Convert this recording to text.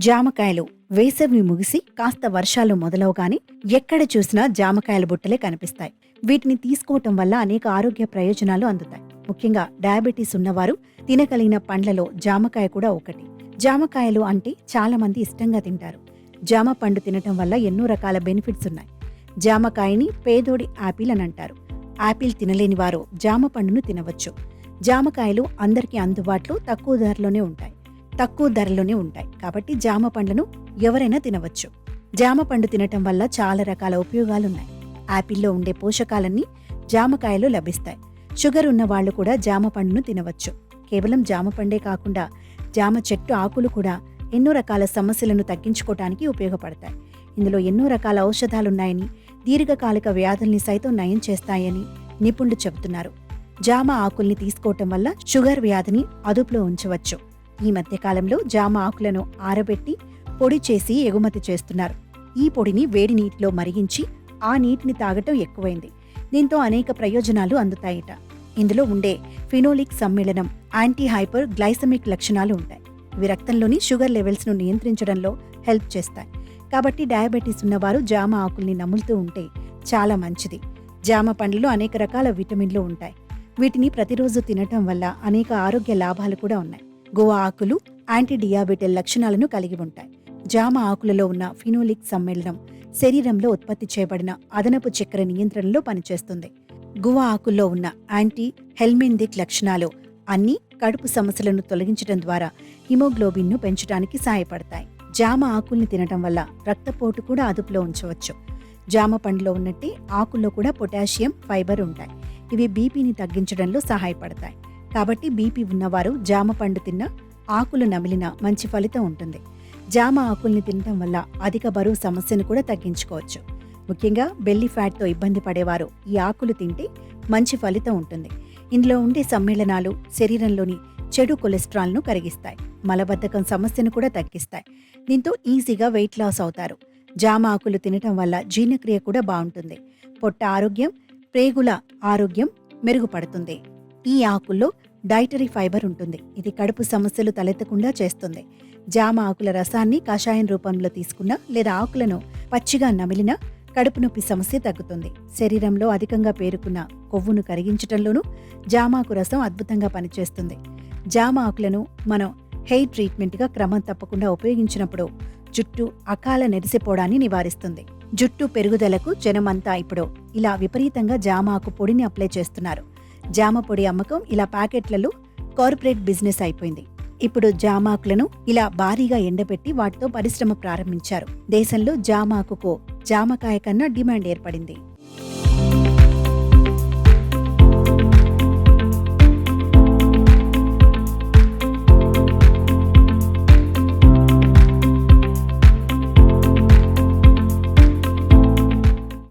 జామకాయలు వేసవి ముగిసి కాస్త వర్షాలు మొదలవగానే ఎక్కడ చూసినా జామకాయల బుట్టలే కనిపిస్తాయి. వీటిని తీసుకోవటం వల్ల అనేక ఆరోగ్య ప్రయోజనాలు అందుతాయి. ముఖ్యంగా డయాబెటీస్ ఉన్నవారు తినగలిగిన పండ్లలో జామకాయ కూడా ఒకటి. జామకాయలు అంటే చాలా మంది ఇష్టంగా తింటారు. జామ పండు తినటం వల్ల ఎన్నో రకాల బెనిఫిట్స్ ఉన్నాయి. జామకాయని పేదోడి యాపిల్ అని అంటారు. యాపిల్ తినలేని వారు జామ పండును తినవచ్చు. జామకాయలు అందరికీ అందుబాటులో తక్కువ ధరలోనే ఉంటాయి కాబట్టి జామ పండ్లను ఎవరైనా తినవచ్చు. జామ పండు తినటం వల్ల చాలా రకాల ఉపయోగాలున్నాయి. యాపిల్లో ఉండే పోషకాలన్నీ జామకాయలో లభిస్తాయి. షుగర్ ఉన్న వాళ్ళు కూడా జామ పండును తినవచ్చు. కేవలం జామ పండే కాకుండా జామ చెట్టు ఆకులు కూడా ఎన్నో రకాల సమస్యలను తగ్గించుకోవటానికి ఉపయోగపడతాయి. ఇందులో ఎన్నో రకాల ఔషధాలున్నాయని, దీర్ఘకాలిక వ్యాధుల్ని సైతం నయం చేస్తాయని నిపుణులు చెబుతున్నారు. జామ ఆకుల్ని తీసుకోవటం వల్ల షుగర్ వ్యాధిని అదుపులో ఉంచవచ్చు. ఈ మధ్యకాలంలో జామ ఆకులను ఆరబెట్టి పొడి చేసి ఎగుమతి చేస్తున్నారు. ఈ పొడిని వేడి నీటిలో మరిగించి ఆ నీటిని తాగటం ఎక్కువైంది. దీంతో అనేక ప్రయోజనాలు అందుతాయిట. ఇందులో ఉండే ఫినోలిక్ సమ్మేళనం యాంటీ హైపర్ గ్లైసమిక్ లక్షణాలు ఉంటాయి. ఇవి రక్తంలోని షుగర్ లెవెల్స్ ను నియంత్రించడంలో హెల్ప్ చేస్తాయి. కాబట్టి డయాబెటీస్ ఉన్నవారు జామ ఆకుల్ని నములుతూ ఉంటే చాలా మంచిది. జామ పండ్లలో అనేక రకాల విటమిన్లు ఉంటాయి. వీటిని ప్రతిరోజు తినటం వల్ల అనేక ఆరోగ్య లాభాలు కూడా ఉన్నాయి. గువా ఆకులు యాంటీ డియాబెటిల్ లక్షణాలను కలిగి ఉంటాయి. జామ ఆకులలో ఉన్న ఫినోలిక్ సమ్మేళనం శరీరంలో ఉత్పత్తి చేయబడిన అదనపు చక్కెర నియంత్రణలో పనిచేస్తుంది. గువా ఆకుల్లో ఉన్న యాంటీ హెల్మిందిక్ లక్షణాలు అన్నీ కడుపు సమస్యలను తొలగించడం ద్వారా హిమోగ్లోబిన్ను పెంచడానికి సహాయపడతాయి. జామ ఆకుల్ని తినటం వల్ల రక్తపోటు కూడా అదుపులో ఉంచవచ్చు. జామ పండులో ఉన్నట్టే ఆకుల్లో కూడా పొటాషియం, ఫైబర్ ఉంటాయి. ఇవి బీపీని తగ్గించడంలో సహాయపడతాయి. కాబట్టి బీపీ ఉన్నవారు జామ పండు తిన్నా, ఆకులు నమిలినా మంచి ఫలితం ఉంటుంది. జామ ఆకుల్ని తినటం వల్ల అధిక బరువు సమస్యను కూడా తగ్గించుకోవచ్చు. ముఖ్యంగా బెల్లీ ఫ్యాట్తో ఇబ్బంది పడేవారు ఈ ఆకులు తింటే మంచి ఫలితం ఉంటుంది. ఇందులో ఉండే సమ్మేళనాలు శరీరంలోని చెడు కొలెస్ట్రాల్ను కరిగిస్తాయి. మలబద్ధకం సమస్యను కూడా తగ్గిస్తాయి. దీంతో ఈజీగా వెయిట్ లాస్ అవుతారు. జామ ఆకులు తినటం వల్ల జీర్ణక్రియ కూడా బాగుంటుంది. పొట్ట ఆరోగ్యం, ప్రేగుల ఆరోగ్యం మెరుగుపడుతుంది. ఈ ఆకుల్లో డైటరీ ఫైబర్ ఉంటుంది. ఇది కడుపు సమస్యలు తలెత్తకుండా చేస్తుంది. జామ ఆకుల రసాన్ని కషాయం రూపంలో తీసుకున్నా లేదా ఆకులను పచ్చిగా నమిలినా కడుపు నొప్పి సమస్య తగ్గుతుంది. శరీరంలో అధికంగా పేరుకున్న కొవ్వును కరిగించటంలోనూ జామాకు రసం అద్భుతంగా పనిచేస్తుంది. జామ ఆకులను మనం హెయిర్ ట్రీట్మెంట్గా క్రమం తప్పకుండా ఉపయోగించినప్పుడు జుట్టు అకాల నెరిసిపోవడాన్ని నివారిస్తుంది. జుట్టు పెరుగుదలకు జనమంతా ఇప్పుడు ఇలా విపరీతంగా జామ ఆకు పొడిని అప్లై చేస్తున్నారు. జామ పొడి అమ్మకం ఇలా ప్యాకెట్లలో కార్పొరేట్ బిజినెస్ అయిపోయింది. ఇప్పుడు జామాకులను ఇలా భారీగా ఎండబెట్టి వాటితో పరిశ్రమ ప్రారంభించారు. దేశంలో జామాకుకు జామకాయ కన్నా డిమాండ్ ఏర్పడింది.